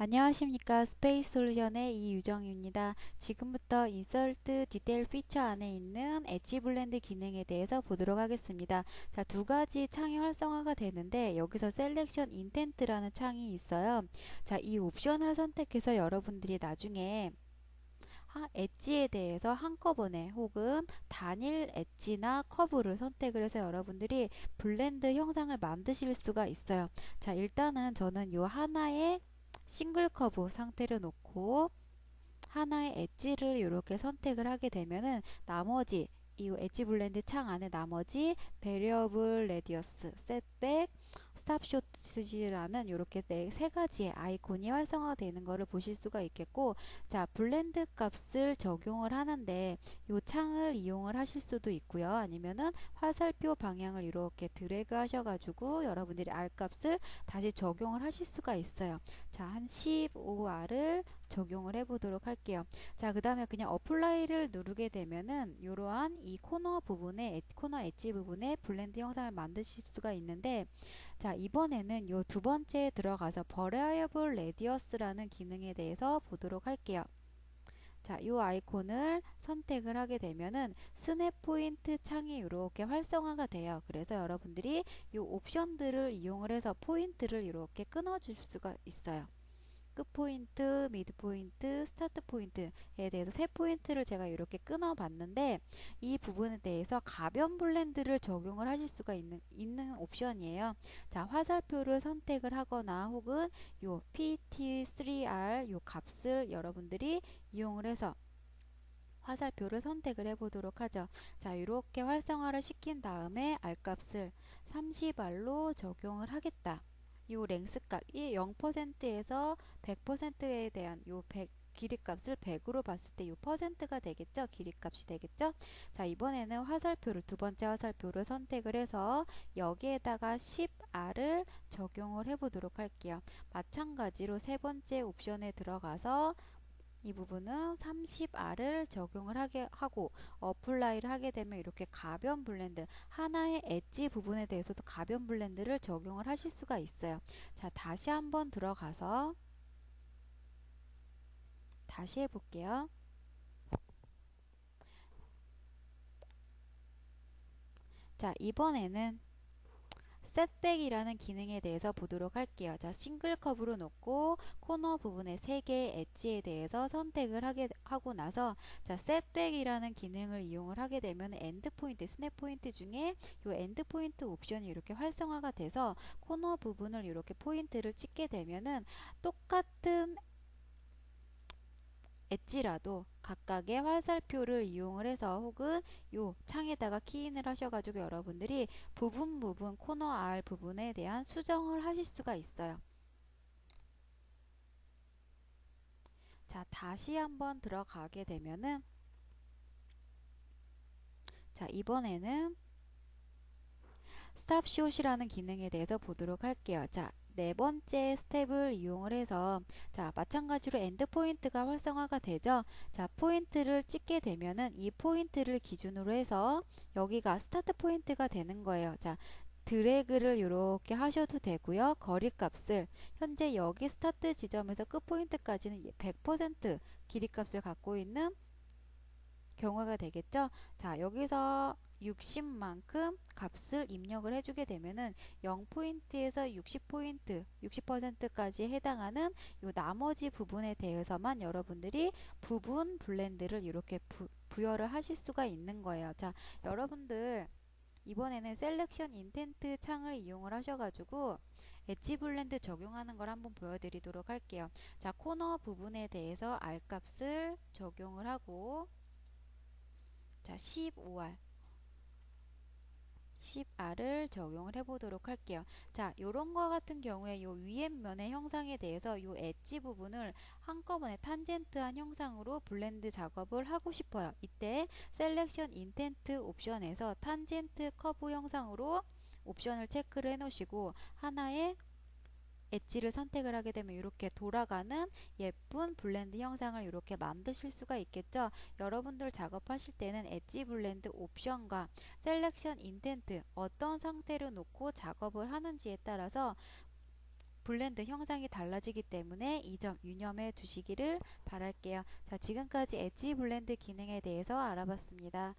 안녕하십니까. 스페이스 솔루션의 이유정입니다. 지금부터 인서트 디테일 피처 안에 있는 엣지 블렌드 기능에 대해서 보도록 하겠습니다. 자, 두 가지 창이 활성화가 되는데 여기서 셀렉션 인텐트라는 창이 있어요. 자, 이 옵션을 선택해서 여러분들이 나중에 엣지에 대해서 한꺼번에 혹은 단일 엣지나 커브를 선택을 해서 여러분들이 블렌드 형상을 만드실 수가 있어요. 자, 일단은 저는 요 하나의 싱글 커브 상태를 놓고 하나의 엣지를 이렇게 선택을 하게 되면은 나머지 이 엣지 블렌드 창 안에 나머지 베리어블 레디어스, 셋백, 스탑쇼트라는 이렇게 세 가지의 아이콘이 활성화되는 것을 보실 수가 있겠고, 자, 블렌드 값을 적용을 하는데 이 창을 이용을 하실 수도 있고요. 아니면은 화살표 방향을 이렇게 드래그 하셔가지고 여러분들이 R 값을 다시 적용을 하실 수가 있어요. 자, 한 15R을 적용을 해 보도록 할게요. 자, 그 다음에 그냥 어플라이를 누르게 되면은 이러한 이 코너 부분에 코너 엣지 부분에 블렌드 형상을 만드실 수가 있는데, 자, 이번에는 요 두 번째에 들어가서 버라이어블 레디어스라는 기능에 대해서 보도록 할게요. 자, 요 아이콘을 선택을 하게 되면은 스냅 포인트 창이 이렇게 활성화가 돼요. 그래서 여러분들이 요 옵션들을 이용을 해서 포인트를 이렇게 끊어 줄 수가 있어요. 끝 포인트, 미드 포인트, 스타트 포인트에 대해서 세 포인트를 제가 이렇게 끊어 봤는데, 이 부분에 대해서 가변 블렌드를 적용을 하실 수가 있는 옵션이에요. 자, 화살표를 선택을 하거나 혹은 요 PT3R 요 값을 여러분들이 이용을 해서 화살표를 선택을 해 보도록 하죠. 자, 이렇게 활성화를 시킨 다음에 R 값을 30R로 적용을 하겠다. 요 랭스 값, 이 0%에서 100%에 대한 요 100, 길이 값을 100으로 봤을 때 요 퍼센트가 되겠죠? 길이 값이 되겠죠? 자, 이번에는 화살표를, 두 번째 화살표를 선택을 해서 여기에다가 10R을 적용을 해 보도록 할게요. 마찬가지로 세 번째 옵션에 들어가서 이 부분은 30R을 적용을 하고 어플라이를 하게 되면 이렇게 가변 블렌드, 하나의 엣지 부분에 대해서도 가변 블렌드를 적용을 하실 수가 있어요. 자, 다시 한번 들어가서 다시 해볼게요. 자, 이번에는 셋백이라는 기능에 대해서 보도록 할게요. 자, 싱글 컵으로 놓고 코너 부분의 3개의 엣지에 대해서 선택을 하고 나서, 자, 셋백이라는 기능을 이용을 하게 되면 엔드 포인트, 스냅 포인트 중에 요 엔드 포인트 옵션이 이렇게 활성화가 돼서 코너 부분을 이렇게 포인트를 찍게 되면은 똑같은 엣지라도 각각의 화살표를 이용을 해서 혹은 요 창에다가 키인을 하셔가지고 여러분들이 부분 코너 R 부분에 대한 수정을 하실 수가 있어요. 자, 다시 한번 들어가게 되면은, 자, 이번에는 스탑숏이라는 기능에 대해서 보도록 할게요. 자, 네 번째 스텝을 이용을 해서, 자, 마찬가지로 엔드 포인트가 활성화가 되죠. 자, 포인트를 찍게 되면은 이 포인트를 기준으로 해서 여기가 스타트 포인트가 되는 거예요. 자, 드래그를 이렇게 하셔도 되고요. 거리 값을 현재 여기 스타트 지점에서 끝 포인트까지는 100% 길이 값을 갖고 있는 경우가 되겠죠. 자, 여기서 60만큼 값을 입력을 해주게 되면은 0포인트에서 60포인트, 60%까지 해당하는 요 나머지 부분에 대해서만 여러분들이 부분 블렌드를 이렇게 부여를 하실 수가 있는 거예요. 자, 여러분들 이번에는 셀렉션 인텐트 창을 이용을 하셔가지고 엣지 블렌드 적용하는 걸 한번 보여드리도록 할게요. 자, 코너 부분에 대해서 R 값을 적용을 하고, 자, 15R 10R을 적용을 해 보도록 할게요. 자, 요런 거 같은 경우에 요 위에 면의 형상에 대해서 요 엣지 부분을 한꺼번에 탄젠트한 형상으로 블렌드 작업을 하고 싶어요. 이때 셀렉션 인텐트 옵션에서 탄젠트 커브 형상으로 옵션을 체크를 해 놓으시고 하나의 엣지를 선택을 하게 되면 이렇게 돌아가는 예쁜 블렌드 형상을 이렇게 만드실 수가 있겠죠. 여러분들 작업하실 때는 엣지 블렌드 옵션과 셀렉션 인텐트 어떤 상태로 놓고 작업을 하는지에 따라서 블렌드 형상이 달라지기 때문에 이 점 유념해 두시기를 바랄게요. 자, 지금까지 엣지 블렌드 기능에 대해서 알아봤습니다.